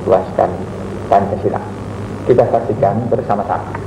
meluaskan Pancasila. Kita saksikan bersama-sama.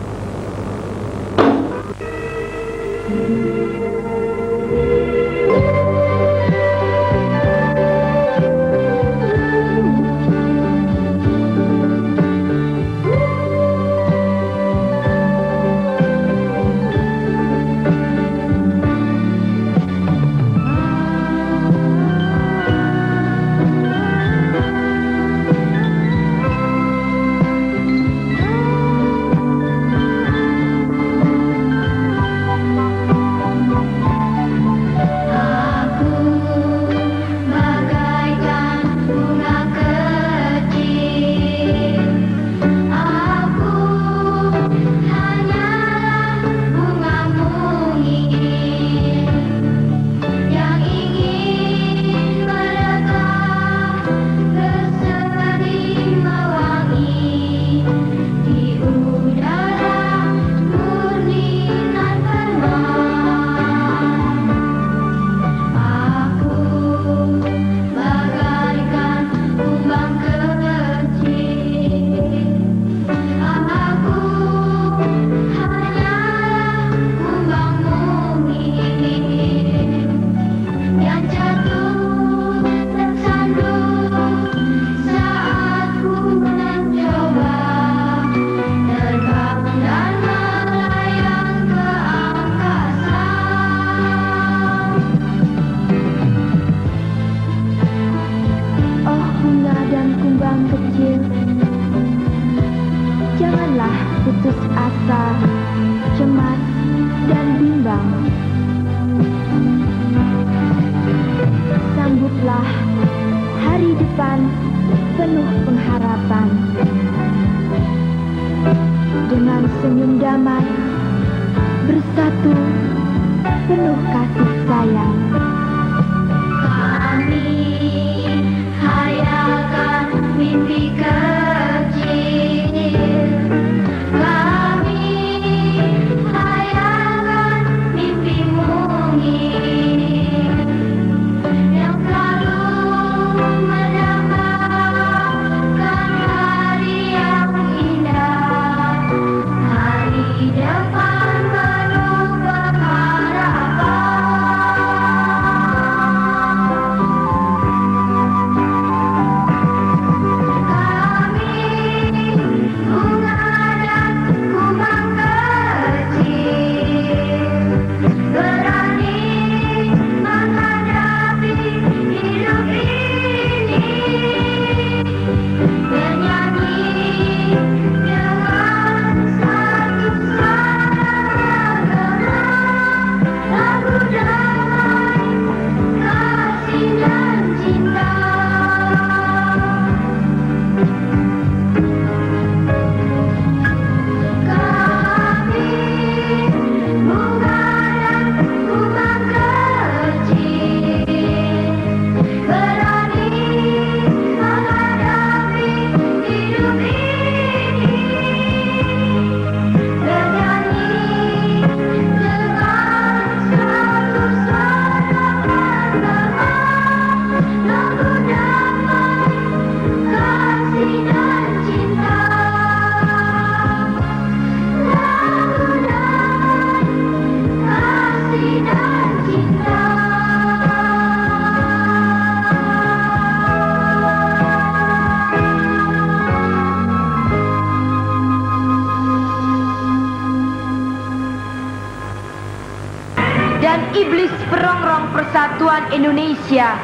Iblis perongrong persatuan Indonesia,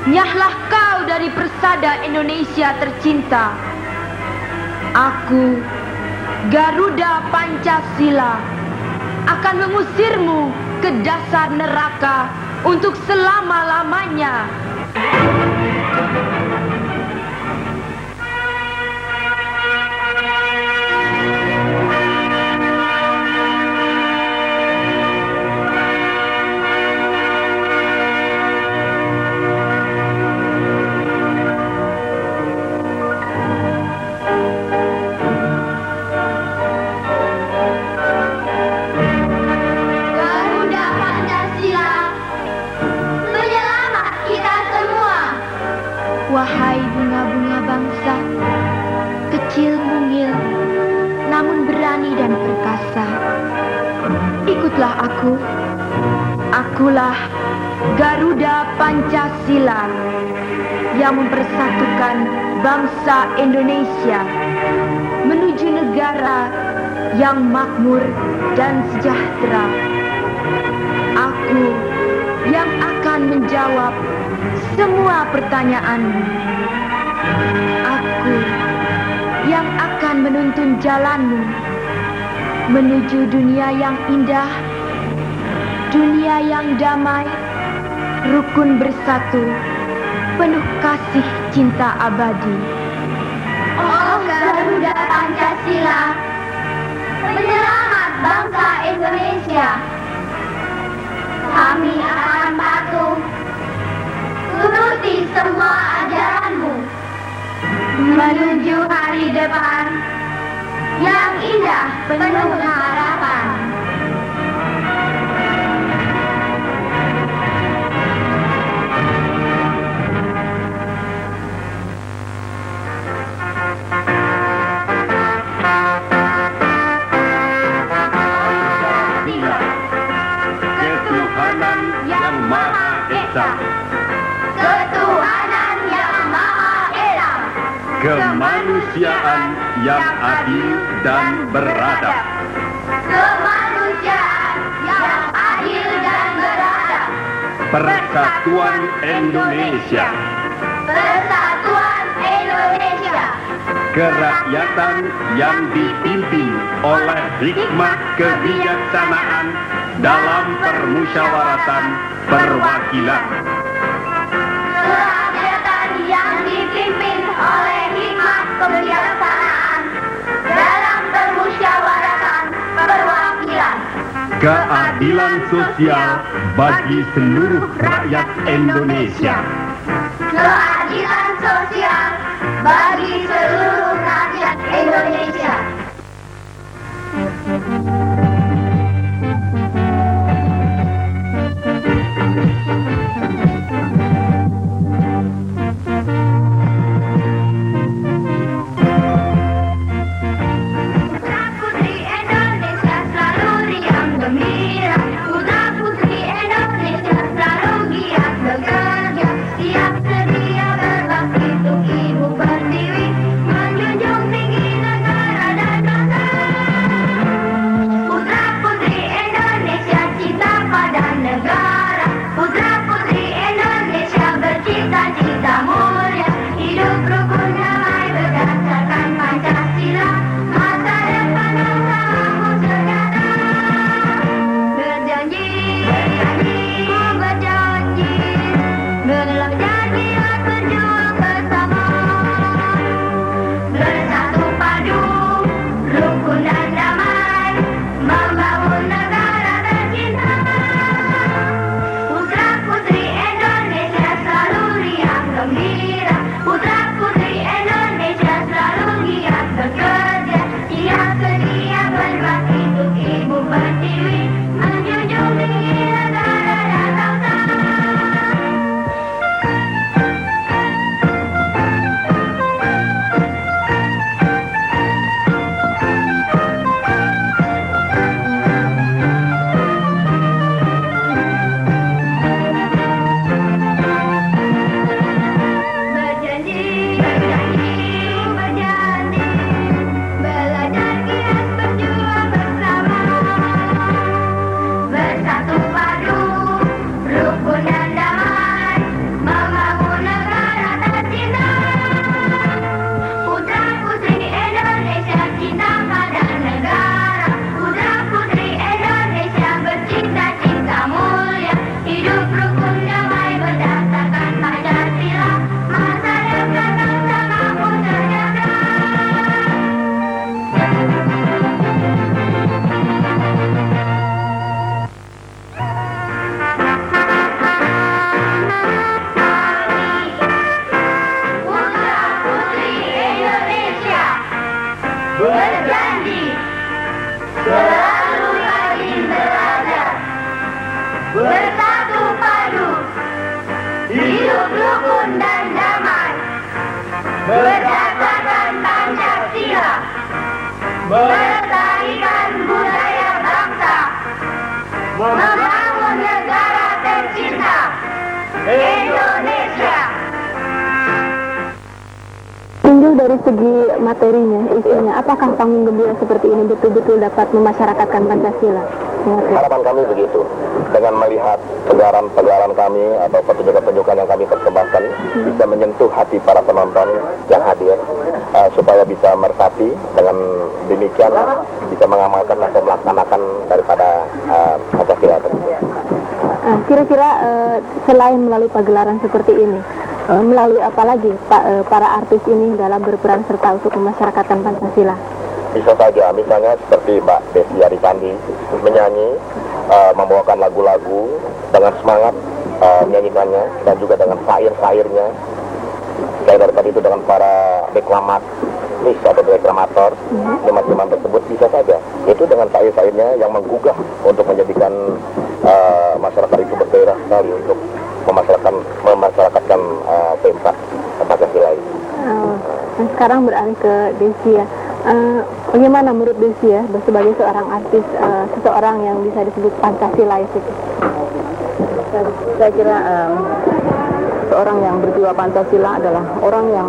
nyahlah kau dari persada Indonesia tercinta. Aku, Garuda Pancasila, akan mengusirmu ke dasar neraka untuk selama-lamanya. Ingatlah aku, akulah Garuda Pancasila yang mempersatukan bangsa Indonesia menuju negara yang makmur dan sejahtera. Aku yang akan menjawab semua pertanyaanmu. Aku yang akan menuntun jalanmu menuju dunia yang indah, dunia yang damai, rukun bersatu, penuh kasih cinta abadi. Oh Garuda Pancasila, penyelamat bangsa Indonesia, kami akan patuh turuti semua ajaranmu menuju hari depan yang indah penuh harapan. Ketuhanan yang Maha Esa, Ketuhanan yang Maha Esa, kemanusiaan yang adil dan beradab, kemanusiaan yang adil dan beradab, persatuan Indonesia, persatuan Indonesia, kerakyatan yang dipimpin oleh hikmat kebijaksanaan dalam permusyawaratan perwakilan, kerakyatan yang dipimpin oleh hikmat kebijaksanaan dalam permusyawaratan perwakilan, keadilan sosial bagi seluruh rakyat Indonesia, keadilan sosial bagi seluruh rakyat Indonesia. Putra-putri Indonesia selalu riang gembira, putra-putri Indonesia selalu giat bekerja, siap sedia berbakti untuk Ibu Pertiwi, menjunjung tinggi negara dan bangsa. Putra-putri Indonesia cinta pada negara, putra-putri Indonesia bercita-cita mulia, hidup rukun damai berdasarkan Pancasila, masa depan bersamamu sejahtera. Berjanji, ku berjanji, dalam janjian berjuang bersama, bersatu padu, rukun dan damai, membangun negara tercinta. Putra-putri Indonesia selalu riang gembira, putra-putri Indonesia selalu giat bekerja, siap sedia berbakti untuk Ibu Pertiwi, menjunjung tinggi negara dan bangsa. Berjanji, ku berjanji, belajar giat berjuang bersama, bersatu padu, rukun dan damai, membangun negara tercinta. Putra-putri Indonesia cinta pada negara, putra-putri Indonesia bercita-cita mulia, hidup rukun damai berdasarkan Pancasila, masa depan bersamamu sejahtera. Putra-putri Indonesia berjanji selalu rajin belajar, bersatu padu, hidup rukun dan damai, berdasarkan Pancasila, melestarikan budaya bangsa, membangun negara tercinta Indonesia. Tinjau dari segi materinya, isinya, apakah panggung gembira seperti ini betul-betul dapat memasyarakatkan Pancasila? Harapan kami begitu, dengan melihat pegelaran kami atau pertunjukan-pertunjukan yang kami persembahkan bisa menyentuh hati para penonton yang hadir, supaya bisa meresapi, dengan demikian bisa mengamalkan atau melaksanakan daripada Pancasila tersebut. Kira-kira selain melalui pagelaran seperti ini, melalui apa lagi para artis ini dalam berperan serta untuk memasyarakatkan Pancasila? Bisa saja, misalnya seperti Mbak Desi Arisandi menyanyi, membawakan lagu-lagu dengan semangat menyanyikannya, dan juga dengan syair-syairnya. Selain daripada itu dengan para deklamatis atau deklamator teman-teman tersebut, bisa saja itu dengan syair-syairnya yang menggugah untuk menjadikan masyarakat itu bergairah sekali untuk memasyarakatkan perintah Pancasila ini. Nah, sekarang beralih ke Desi ya. Bagaimana menurut Desi ya, sebagai seorang artis, seseorang yang bisa disebut Pancasilais itu? Saya kira seorang yang berjiwa Pancasila adalah orang yang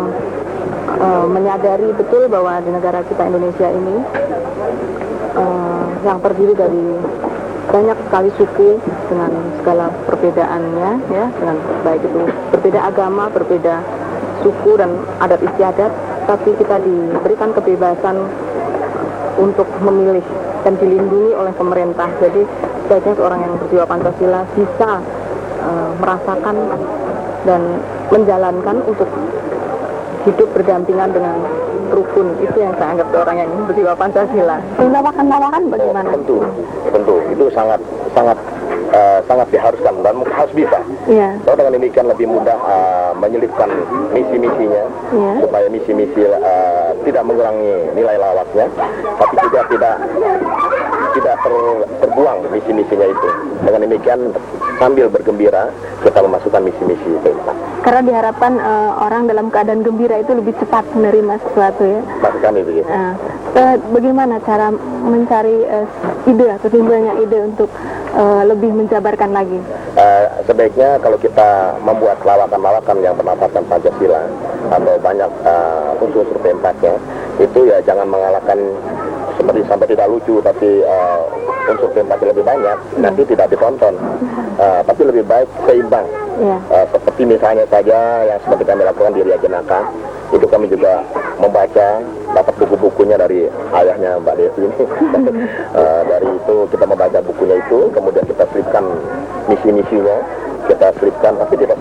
menyadari betul bahwa di negara kita Indonesia ini yang terdiri dari banyak sekali suku dengan segala perbedaannya, ya, dengan baik itu berbeda agama, berbeda suku dan adat istiadat, tapi kita diberikan kebebasan untuk memilih dan dilindungi oleh pemerintah. Jadi sebaiknya seorang yang berjiwa Pancasila bisa merasakan dan menjalankan untuk hidup berdampingan dengan rukun. Itu yang saya anggap orang yang berjiwa Pancasila. Lawakan-lawakan bagaimana? Tentu itu sangat diharuskan dan harus bisa. Iya. So, dengan demikian lebih mudah menyelipkan misi-misinya, supaya misi-misi tidak mengurangi nilai lawaknya, tapi juga tidak terbuang misi-misinya itu. Dengan demikian sambil bergembira kita memasukkan misi-misi itu. Karena diharapkan orang dalam keadaan gembira itu lebih cepat menerima sesuatu ya. Maksud kami begitu. Bagaimana cara mencari ide atau timbulnya ide untuk lebih menjabarkan lagi? Sebaiknya kalau kita membuat lawakan-lawakan yang bernafaskan Pancasila atau banyak unsur-unsur P4-nya, itu ya jangan mengalahkan seperti sampai tidak lucu, tapi unsur P4 lebih banyak, nanti tidak ditonton. Tapi lebih baik seimbang. Seperti misalnya saja yang seperti kami lakukan di Ria Jenaka, itu kami juga membaca, dapat buku-bukunya dari ayahnya Mbak Desi ini. Dari itu kita membaca bukunya itu, kemudian kita selipkan misi-misinya, kita selipkan, tapi tidak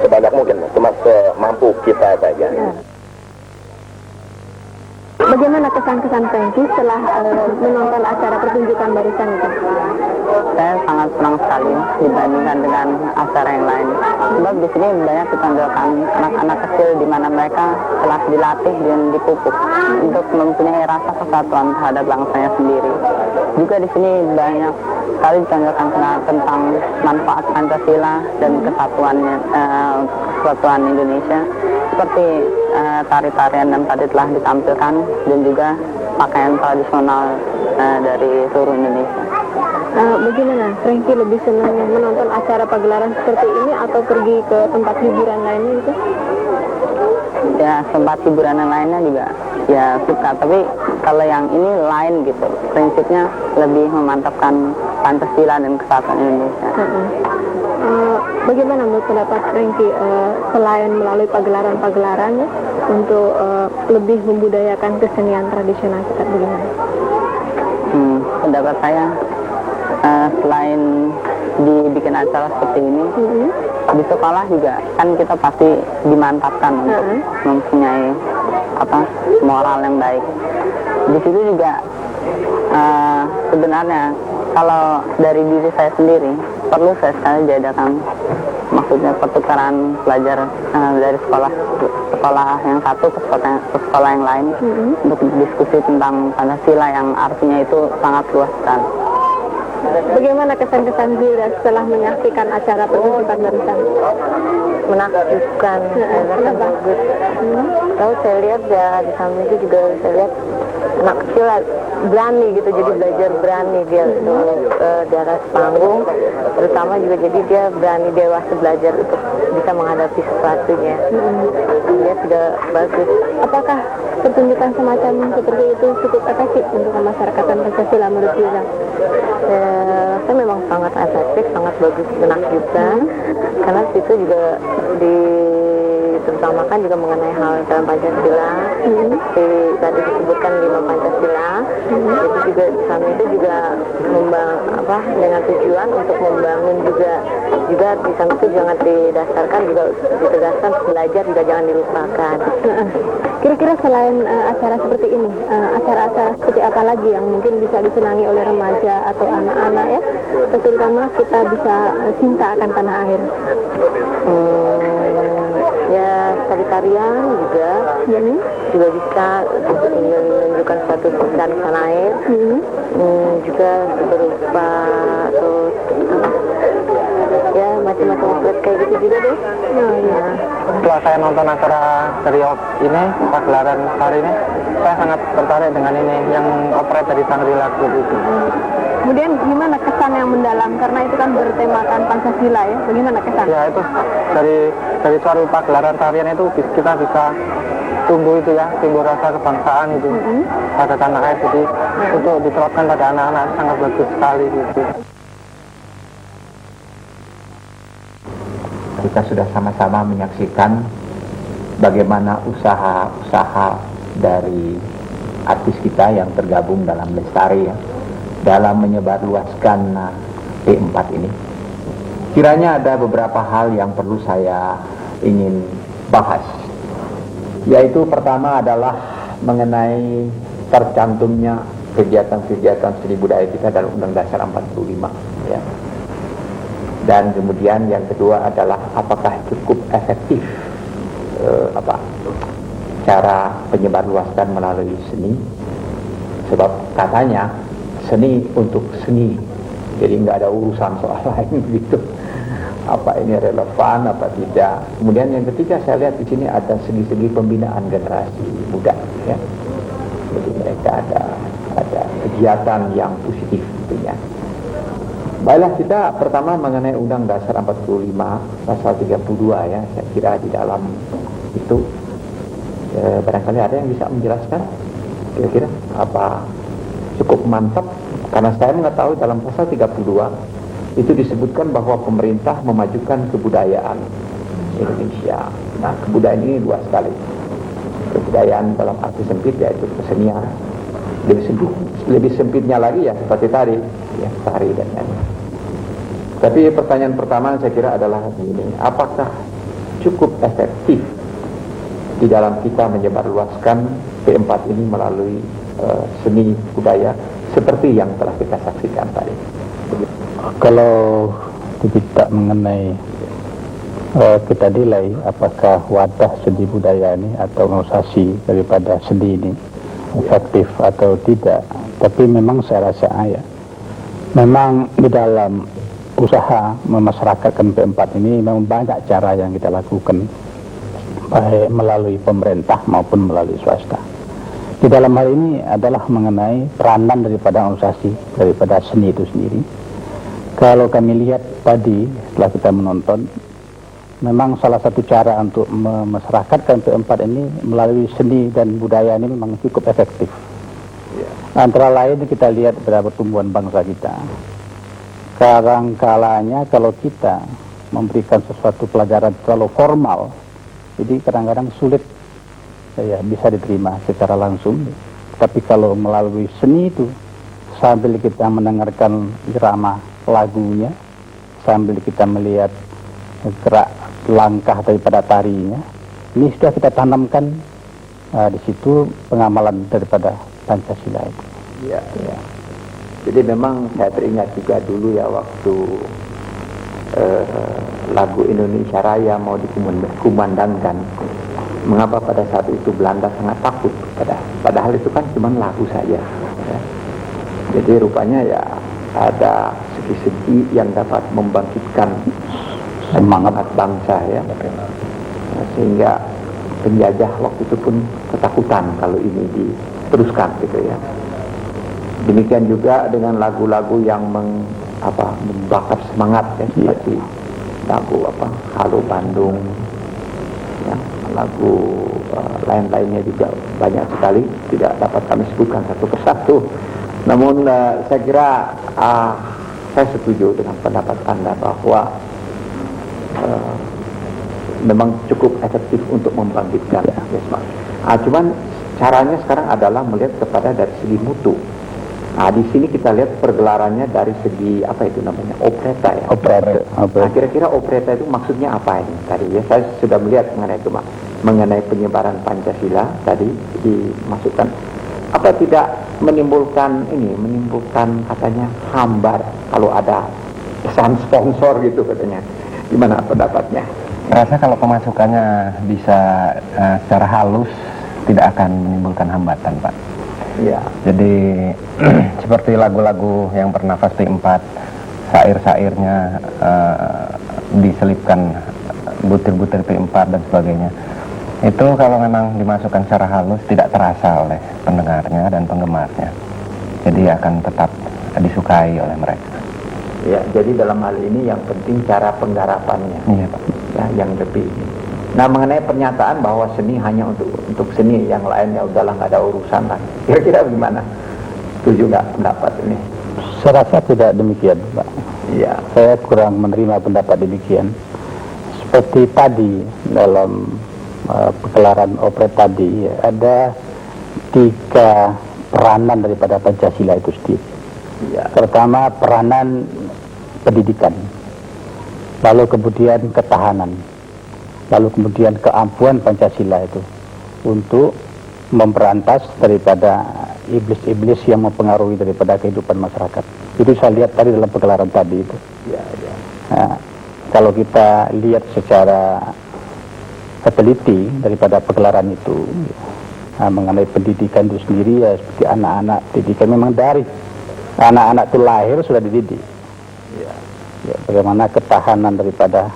sebanyak mungkin, cuma semampu kita saja. Bagaimana kesan-kesan Franky setelah menonton acara pertunjukan barusan itu? Saya sangat senang sekali dibandingkan dengan acara yang lain. Sebab di sini banyak ditonjolkan anak-anak kecil di mana mereka telah dilatih dan dipupuk untuk mempunyai rasa kesatuan terhadap bangsanya sendiri. Juga di sini banyak sekali ditonjolkan tentang manfaat Pancasila dan kesatuan Indonesia, seperti tari-tarian yang tadi telah ditampilkan dan juga pakaian tradisional dari seluruh Indonesia. Bagaimana Franky lebih senang menonton acara pagelaran seperti ini atau pergi ke tempat hiburan lainnya gitu? Ya, tempat hiburan yang lainnya juga ya suka, tapi kalau yang ini lain gitu, prinsipnya lebih memantapkan Pancasila dan kesatuan Indonesia. Bagaimana menurut pendapat Franky selain melalui pagelaran-pagelarannya untuk lebih membudayakan kesenian tradisional kita, bagaimana? Pendapat saya selain dibikin acara seperti ini, di sekolah juga kan kita pasti dimantapkan untuk mempunyai moral yang baik. Di situ juga sebenarnya kalau dari diri saya sendiri perlu saya sekali diadakan, maksudnya pertukaran pelajar dari sekolah yang satu ke sekolah yang lain untuk diskusi tentang Pancasila yang artinya itu sangat luas sekali. Bagaimana kesan-kesan Zira setelah menyaksikan acara pertunjukan barusan? menakjubkan, sangat bagus. Tahu saya lihat ya di samping itu juga saya lihat anak kecil berani gitu, jadi belajar berani dia di atas panggung, terutama juga jadi dia berani dewasa belajar untuk bisa menghadapi sesuatunya. Dia sudah bagus. Apakah pertunjukan semacam seperti itu cukup efektif untuk kemasyarakatan Pancasila menurut Yuda? Saya memang sangat efektif, sangat bagus menakjubkan, karena situ juga terutamakan juga mengenai hal dalam Pancasila. Tadi disebutkan 5 Pancasila, itu juga kami itu juga dengan tujuan untuk membangun juga di sana itu jangan didasarkan juga ditegaskan belajar juga jangan dilupakan. Kira-kira selain acara seperti ini, acara-acara seperti apa lagi yang mungkin bisa disenangi oleh remaja atau anak-anak ya, terutama kita bisa cinta akan tanah air? Ya tari-tarian juga bisa menunjukkan suatu cinta di tanah air. Juga berupa terus ya macam-macam kayak gitu juga deh. Setelah saya nonton acara Riok ini, pagelaran tari ini, saya sangat tertarik dengan ini yang operet dari Shangri-La Group itu. Kemudian gimana kesan yang mendalam, karena itu kan bertemakan Pancasila ya, bagaimana kesan? Ya itu dari suatu pagelaran tarian itu kita bisa tumbuh itu ya, timbul rasa kebangsaan itu pada tanah air, jadi untuk diterapkan pada anak-anak sangat bagus sekali gitu. Kita sudah sama-sama menyaksikan bagaimana usaha-usaha dari artis kita yang tergabung dalam Lestari ya, dalam menyebarluaskan P4 ini. Kiranya ada beberapa hal yang perlu saya ingin bahas, yaitu pertama adalah mengenai tercantumnya kegiatan-kegiatan seni budaya kita dalam Undang-Undang Dasar 45 ya. Dan kemudian yang kedua adalah apakah cukup efektif cara penyebarluaskan melalui seni, sebab katanya seni untuk seni, jadi nggak ada urusan soal lain begitu. Apa ini relevan apa tidak. Kemudian yang ketiga saya lihat di sini ada segi-segi pembinaan generasi muda ya, jadi mereka ada kegiatan yang positif tentunya. Baiklah, kita pertama mengenai Undang Dasar 45 pasal 32 ya, saya kira di dalam itu barangkali ada yang bisa menjelaskan kira-kira apa cukup mantap, karena saya mengetahui dalam pasal 32 itu disebutkan bahwa pemerintah memajukan kebudayaan Indonesia. Nah, kebudayaan ini luas sekali. Kebudayaan dalam arti sempit yaitu kesenian. Lebih sempitnya lagi ya seperti tadi ya, tari dan lain-lain. Tapi pertanyaan pertama saya kira adalah ini, apakah cukup efektif di dalam kita menyebarluaskan P4 ini melalui seni budaya seperti yang telah kita saksikan tadi? Kalau kita mengenai kita nilai apakah wadah seni budaya ini atau organisasi daripada seni ini efektif atau tidak, tapi memang saya rasa ya, memang di dalam usaha memasyarakatkan P4 ini memang banyak cara yang kita lakukan, baik melalui pemerintah maupun melalui swasta. Di dalam hal ini adalah mengenai peranan daripada organisasi, daripada seni itu sendiri. Kalau kami lihat tadi setelah kita menonton, memang salah satu cara untuk memasyarakatkan P4 ini melalui seni dan budaya ini memang cukup efektif. Antara lain kita lihat pada pertumbuhan bangsa kita. Kadang-kalanya kalau kita memberikan sesuatu pelajaran terlalu formal, jadi kadang-kadang sulit ya bisa diterima secara langsung. Tapi kalau melalui seni itu, sambil kita mendengarkan irama lagunya, sambil kita melihat gerak langkah daripada tarinya, ini sudah kita tanamkan di situ pengamalan daripada Pancasila itu. Ya, ya. Jadi memang saya teringat juga dulu ya waktu lagu Indonesia Raya mau dikumandangkan, mengapa pada saat itu Belanda sangat takut, padahal itu kan cuma lagu saja ya. Jadi rupanya ya ada segi-segi yang dapat membangkitkan semangat bangsa ya. Sehingga penjajah waktu itu pun ketakutan kalau ini diteruskan gitu ya. Demikian juga dengan lagu-lagu yang membakar semangat ya, seperti lagu Halo Bandung ya, lagu lain-lainnya juga banyak sekali, tidak dapat kami sebutkan satu persatu. Namun saya kira saya setuju dengan pendapat Anda bahwa memang cukup efektif untuk membangkitkan semangat. Cuman caranya sekarang adalah melihat kepada dari segi mutu. Di sini kita lihat pergelarannya dari segi opereta ya. Opereta. Kira-kira opereta itu maksudnya apa ini tadi ya? Saya sudah melihat mengenai penyebaran Pancasila tadi dimasukkan. Apa tidak menimbulkan katanya hambar kalau ada pesan sponsor gitu katanya. Gimana pendapatnya? Rasa kalau pemasukannya bisa secara halus tidak akan menimbulkan hambatan, Pak. Ya. Jadi seperti lagu-lagu yang bernafas P4, syair-syairnya diselipkan butir-butir P4 dan sebagainya. Itu kalau memang dimasukkan secara halus tidak terasa oleh pendengarnya dan penggemarnya. Jadi akan tetap disukai oleh mereka. Ya, jadi dalam hal ini yang penting cara penggarapannya. Iya, Pak. Ya, yang lebih. Nah, mengenai pernyataan bahwa seni hanya untuk seni, yang lainnya udahlah nggak ada urusan lah. Kira-kira gimana? Setuju nggak pendapat ini? Saya rasa tidak demikian, Pak. Iya. Saya kurang menerima pendapat demikian. Seperti tadi dalam pegelaran operet tadi ada 3 peranan daripada Pancasila itu sendiri. Ya. Pertama peranan pendidikan, lalu kemudian ketahanan, lalu kemudian keampuhan Pancasila itu untuk memberantas daripada iblis-iblis yang mempengaruhi daripada kehidupan masyarakat. Itu saya lihat tadi dalam pegelaran tadi itu. Ya, ya. Nah, kalau kita lihat secara teliti daripada pegelaran itu, mengenai pendidikan itu sendiri ya seperti anak-anak pendidikan memang dari anak-anak itu lahir sudah dididik. Ya, bagaimana ketahanan daripada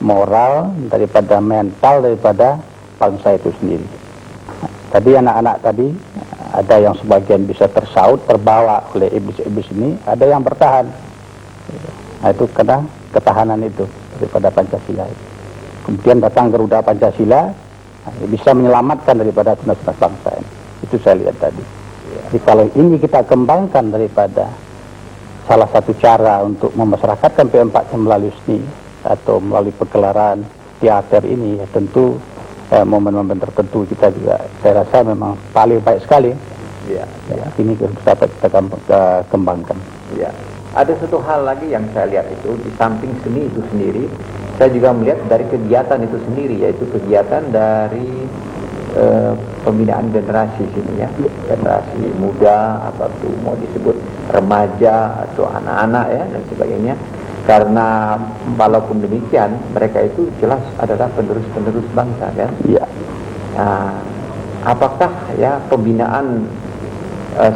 moral, daripada mental, daripada bangsa itu sendiri. Tadi anak-anak tadi ada yang sebagian bisa tersaut, terbawa oleh iblis-iblis ini, ada yang bertahan. Nah, itu karena ketahanan itu daripada Pancasila. Kemudian datang Garuda Pancasila, bisa menyelamatkan daripada tunas-tunas bangsa ini. Itu saya lihat tadi. Jadi kalau ini kita kembangkan daripada salah satu cara untuk memasyarakatkan P4 melalui seni atau melalui pegelaran teater ini, ya tentu momen-momen tertentu kita juga saya rasa memang paling baik sekali. Ya, ya. Ini dapat kita kembangkan. Ya. Ada satu hal lagi yang saya lihat itu di samping seni itu sendiri, saya juga melihat dari kegiatan itu sendiri, yaitu kegiatan dari pembinaan generasi sini ya, generasi muda atau itu mau disebut remaja atau anak-anak ya dan sebagainya. Karena walaupun demikian mereka itu jelas adalah penerus-penerus bangsa kan. Iya. Nah, apakah ya pembinaan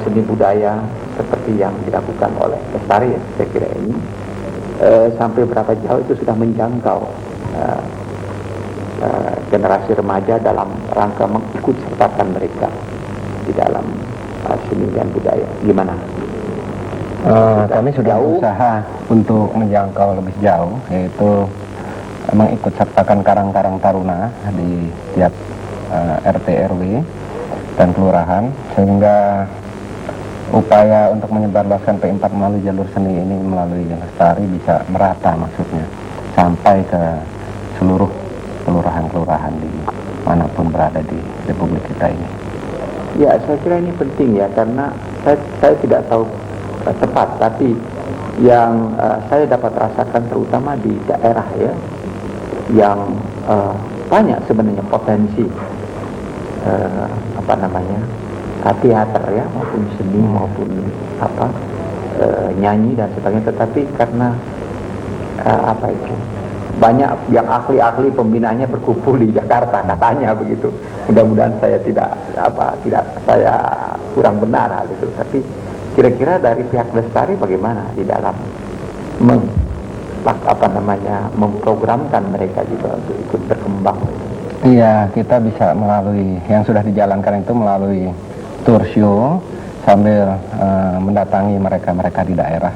seni budaya seperti yang dilakukan oleh Lestari ya, saya kira ini sampai berapa jauh itu sudah menjangkau generasi remaja dalam rangka mengikut sertakan mereka di dalam seni dan budaya. Gimana? Kami sudah berusaha untuk menjangkau lebih jauh, yaitu mengikut sertakan karang-karang taruna di tiap RT RW dan kelurahan, sehingga upaya untuk menyebarluaskan P4 melalui jalur seni ini melalui Lestari bisa merata, maksudnya sampai ke seluruh kelurahan-kelurahan di manapun berada di Republik kita ini. Ya, saya kira ini penting ya, karena saya tidak tahu tepat, tapi yang saya dapat rasakan terutama di daerah ya, yang banyak sebenarnya potensi teater ya, maupun seni maupun nyanyi dan sebagainya, tetapi karena banyak yang ahli-ahli pembinaannya berkumpul di Jakarta katanya begitu. Mudah-mudahan saya tidak saya kurang benar hal itu, tapi kira-kira dari pihak Lestari bagaimana di dalam memprogramkan mereka juga untuk ikut berkembang. Iya, kita bisa melalui yang sudah dijalankan itu melalui tour show sambil mendatangi mereka-mereka di daerah,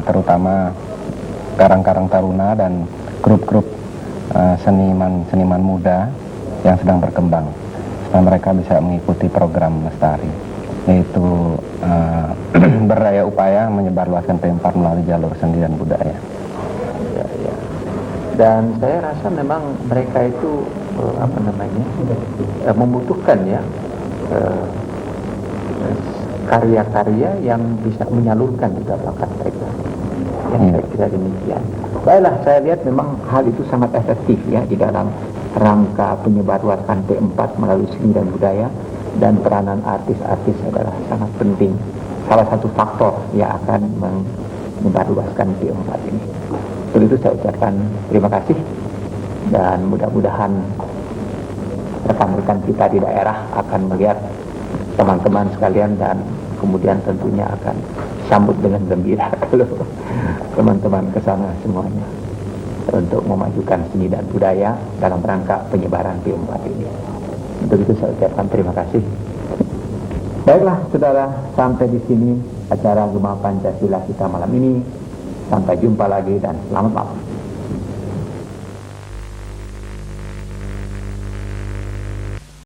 terutama karang-karang taruna dan grup-grup seniman muda yang sedang berkembang, supaya mereka bisa mengikuti program lestari, yaitu berdaya upaya menyebarluaskan P4 melalui jalur seni dan budaya. Ya. Dan saya rasa memang mereka itu membutuhkan ya karya-karya yang bisa menyalurkan juga bakat mereka. Ya, saya kira demikian. Baiklah, saya lihat memang hal itu sangat efektif ya di dalam rangka penyebarluaskan P4 melalui seni dan budaya, dan peranan artis-artis adalah sangat penting. Salah satu faktor yang akan menyebarluaskan P4 ini. Untuk itu saya ucapkan terima kasih, dan mudah-mudahan rekan-rekan kita di daerah akan melihat teman-teman sekalian, dan kemudian tentunya akan sambut dengan gembira kalau teman-teman ke sana semuanya untuk memajukan seni dan budaya dalam rangka penyebaran P4 ini. Untuk itu saya ucapkan terima kasih. Baiklah saudara, sampai di sini acara Gema Pancasila kita malam ini. Sampai jumpa lagi dan selamat malam.